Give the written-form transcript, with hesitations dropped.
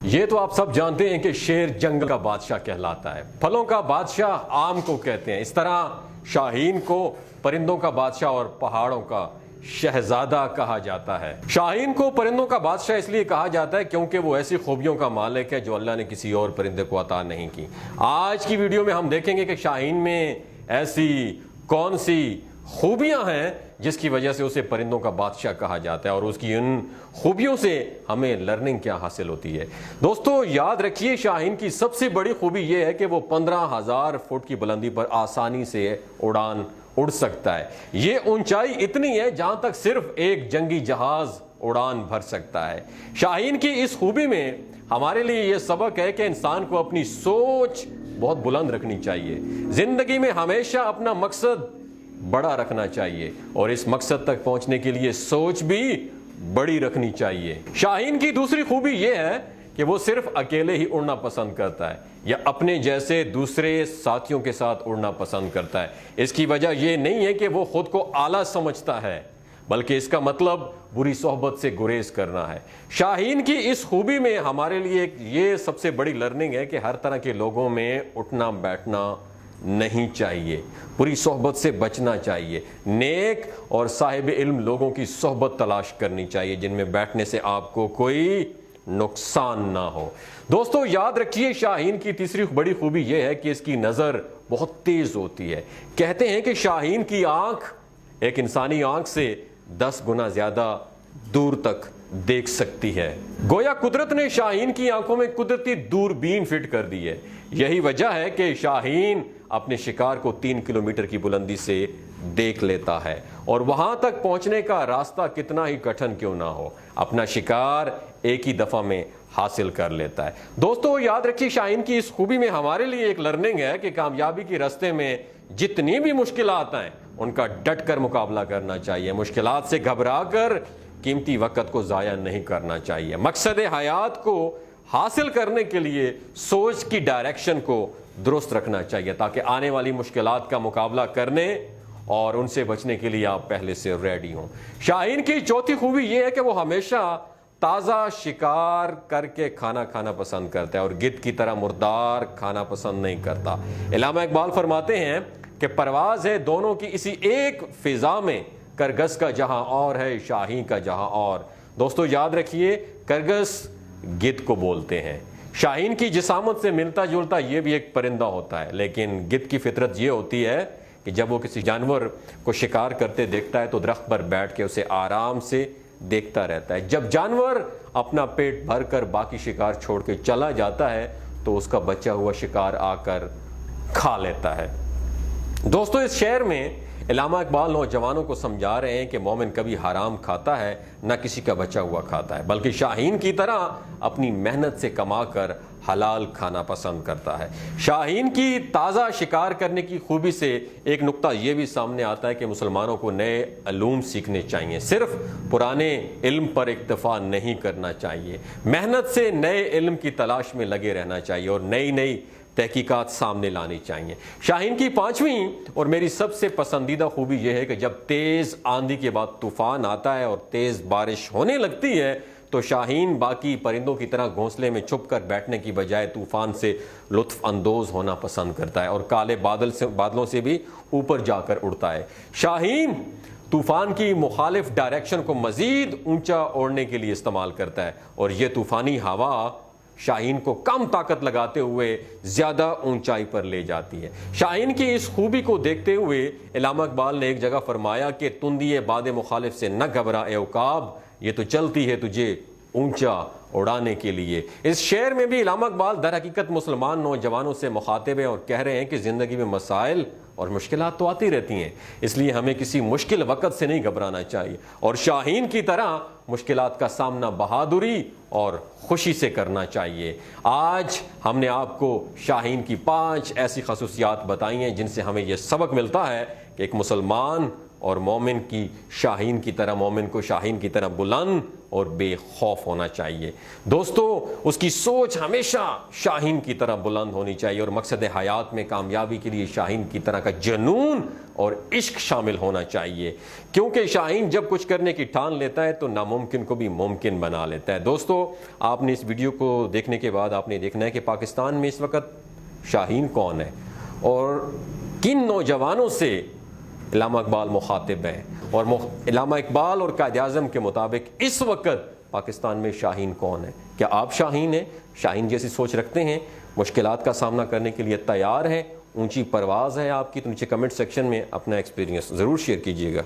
یہ تو آپ سب جانتے ہیں کہ شیر جنگل کا بادشاہ کہلاتا ہے، پھلوں کا بادشاہ آم کو کہتے ہیں، اس طرح شاہین کو پرندوں کا بادشاہ اور پہاڑوں کا شہزادہ کہا جاتا ہے۔ شاہین کو پرندوں کا بادشاہ اس لیے کہا جاتا ہے کیونکہ وہ ایسی خوبیوں کا مالک ہے جو اللہ نے کسی اور پرندے کو عطا نہیں کی۔ آج کی ویڈیو میں ہم دیکھیں گے کہ شاہین میں ایسی کون سی خوبیاں ہیں جس کی وجہ سے اسے پرندوں کا بادشاہ کہا جاتا ہے، اور اس کی ان خوبیوں سے ہمیں لرننگ کیا حاصل ہوتی ہے۔ دوستو یاد رکھیے، شاہین کی سب سے بڑی خوبی یہ ہے کہ وہ 15,000 فٹ کی بلندی پر آسانی سے اڑ سکتا ہے۔ یہ اونچائی اتنی ہے جہاں تک صرف ایک جنگی جہاز اڑان بھر سکتا ہے۔ شاہین کی اس خوبی میں ہمارے لیے یہ سبق ہے کہ انسان کو اپنی سوچ بہت بلند رکھنی چاہیے، زندگی میں ہمیشہ اپنا مقصد بڑا رکھنا چاہیے، اور اس مقصد تک پہنچنے کے لیے سوچ بھی بڑی رکھنی چاہیے۔ شاہین کی دوسری خوبی یہ ہے کہ وہ صرف اکیلے ہی اڑنا پسند کرتا ہے یا اپنے جیسے دوسرے ساتھیوں کے ساتھ اڑنا پسند کرتا ہے۔ اس کی وجہ یہ نہیں ہے کہ وہ خود کو اعلیٰ سمجھتا ہے، بلکہ اس کا مطلب بری صحبت سے گریز کرنا ہے۔ شاہین کی اس خوبی میں ہمارے لیے یہ سب سے بڑی لرننگ ہے کہ ہر طرح کے لوگوں میں اٹھنا بیٹھنا نہیں چاہیے، بری صحبت سے بچنا چاہیے، نیک اور صاحب علم لوگوں کی صحبت تلاش کرنی چاہیے جن میں بیٹھنے سے آپ کو کوئی نقصان نہ ہو۔ دوستو یاد رکھیے، شاہین کی تیسری بڑی خوبی یہ ہے کہ اس کی نظر بہت تیز ہوتی ہے۔ کہتے ہیں کہ شاہین کی آنکھ ایک انسانی آنکھ سے 10 گنا زیادہ دور تک دیکھ سکتی ہے۔ گویا قدرت نے شاہین کی آنکھوں میں قدرتی دوربین فٹ کر دی ہے۔ یہی وجہ ہے کہ شاہین اپنے شکار کو 3 کلومیٹر کی بلندی سے دیکھ لیتا ہے، اور وہاں تک پہنچنے کا راستہ کتنا ہی کٹھن کیوں نہ ہو، اپنا شکار ایک ہی دفعہ میں حاصل کر لیتا ہے۔ دوستو یاد رکھیے، شاہین کی اس خوبی میں ہمارے لیے ایک لرننگ ہے کہ کامیابی کے راستے میں جتنی بھی مشکلات آئیں ان کا ڈٹ کر مقابلہ کرنا چاہیے، مشکلات سے گھبرا کر قیمتی وقت کو ضائع نہیں کرنا چاہیے۔ مقصد حیات کو حاصل کرنے کے لیے سوچ کی ڈائریکشن کو درست رکھنا چاہیے تاکہ آنے والی مشکلات کا مقابلہ کرنے اور ان سے بچنے کے لیے آپ پہلے سے ریڈی ہوں۔ شاہین کی چوتھی خوبی یہ ہے کہ وہ ہمیشہ تازہ شکار کر کے کھانا پسند کرتا ہے اور گدھ کی طرح مردار کھانا پسند نہیں کرتا۔ علامہ اقبال فرماتے ہیں کہ پرواز ہے دونوں کی اسی ایک فضا میں، کرگس کا جہاں اور ہے شاہین کا جہاں اور۔ دوستو یاد رکھیے، کرگس گدھ کو بولتے ہیں۔ شاہین کی جسامت سے ملتا جلتا یہ بھی ایک پرندہ ہوتا ہے، لیکن گدھ کی فطرت یہ ہوتی ہے کہ جب وہ کسی جانور کو شکار کرتے دیکھتا ہے تو درخت پر بیٹھ کے اسے آرام سے دیکھتا رہتا ہے۔ جب جانور اپنا پیٹ بھر کر باقی شکار چھوڑ کے چلا جاتا ہے تو اس کا بچا ہوا شکار آ کر کھا لیتا ہے۔ دوستو اس شعر میں علامہ اقبال نوجوانوں کو سمجھا رہے ہیں کہ مومن کبھی حرام کھاتا ہے نہ کسی کا بچا ہوا کھاتا ہے، بلکہ شاہین کی طرح اپنی محنت سے کما کر حلال کھانا پسند کرتا ہے۔ شاہین کی تازہ شکار کرنے کی خوبی سے ایک نقطہ یہ بھی سامنے آتا ہے کہ مسلمانوں کو نئے علوم سیکھنے چاہیے، صرف پرانے علم پر اکتفا نہیں کرنا چاہیے، محنت سے نئے علم کی تلاش میں لگے رہنا چاہیے اور نئی تحقیقات سامنے لانی چاہیے۔ شاہین کی پانچویں اور میری سب سے پسندیدہ خوبی یہ ہے کہ جب تیز آندھی کے بعد طوفان آتا ہے اور تیز بارش ہونے لگتی ہے تو شاہین باقی پرندوں کی طرح گھونسلے میں چھپ کر بیٹھنے کی بجائے طوفان سے لطف اندوز ہونا پسند کرتا ہے اور کالے بادلوں سے بھی اوپر جا کر اڑتا ہے۔ شاہین طوفان کی مخالف ڈائریکشن کو مزید اونچا اڑنے کے لیے استعمال کرتا ہے، اور یہ طوفانی ہوا شاہین کو کم طاقت لگاتے ہوئے زیادہ اونچائی پر لے جاتی ہے۔ شاہین کی اس خوبی کو دیکھتے ہوئے علامہ اقبال نے ایک جگہ فرمایا کہ تندی باد مخالف سے نہ گھبرا اے عقاب، یہ تو چلتی ہے تجھے اونچا اڑانے کے لیے۔ اس شعر میں بھی علامہ اقبال در حقیقت مسلمان نوجوانوں سے مخاطب ہیں اور کہہ رہے ہیں کہ زندگی میں مسائل اور مشکلات تو آتی رہتی ہیں، اس لیے ہمیں کسی مشکل وقت سے نہیں گھبرانا چاہیے اور شاہین کی طرح مشکلات کا سامنا بہادری اور خوشی سے کرنا چاہیے۔ آج ہم نے آپ کو شاہین کی 5 ایسی خصوصیات بتائی ہیں جن سے ہمیں یہ سبق ملتا ہے کہ ایک مسلمان اور مومن کو شاہین کی طرح بلند اور بے خوف ہونا چاہیے۔ دوستو، اس کی سوچ ہمیشہ شاہین کی طرح بلند ہونی چاہیے اور مقصد حیات میں کامیابی کے لیے شاہین کی طرح کا جنون اور عشق شامل ہونا چاہیے، کیونکہ شاہین جب کچھ کرنے کی ٹھان لیتا ہے تو ناممکن کو بھی ممکن بنا لیتا ہے۔ دوستو، آپ نے اس ویڈیو کو دیکھنے کے بعد آپ نے دیکھنا ہے کہ پاکستان میں اس وقت شاہین کون ہے اور کن نوجوانوں سے علامہ اقبال مخاطب ہے، اور علامہ اقبال اور قائد اعظم کے مطابق اس وقت پاکستان میں شاہین کون ہے۔ کیا آپ شاہین ہیں؟ شاہین جیسی سوچ رکھتے ہیں؟ مشکلات کا سامنا کرنے کے لیے تیار ہیں؟ اونچی پرواز ہے آپ کی؟ تو نیچے کمنٹ سیکشن میں اپنا ایکسپیرینس ضرور شیئر کیجیے گا۔